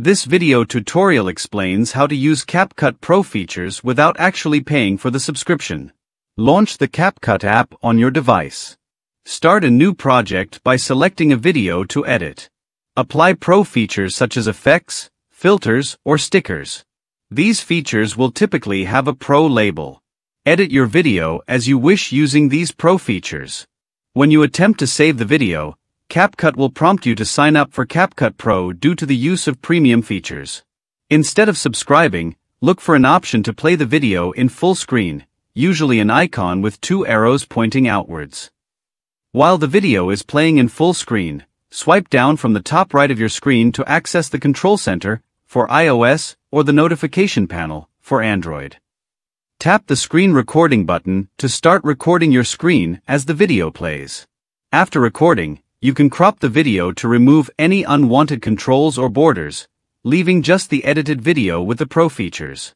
This video tutorial explains how to use CapCut Pro features without actually paying for the subscription. Launch the CapCut app on your device. Start a new project by selecting a video to edit. Apply Pro features such as effects, filters, or stickers. These features will typically have a Pro label. Edit your video as you wish using these Pro features. When you attempt to save the video, CapCut will prompt you to sign up for CapCut Pro due to the use of premium features. Instead of subscribing, look for an option to play the video in full screen, usually an icon with 2 arrows pointing outwards. While the video is playing in full screen, swipe down from the top right of your screen to access the Control Center for iOS or the Notification Panel for Android. Tap the Screen Recording button to start recording your screen as the video plays. After recording, you can crop the video to remove any unwanted controls or borders, leaving just the edited video with the Pro features.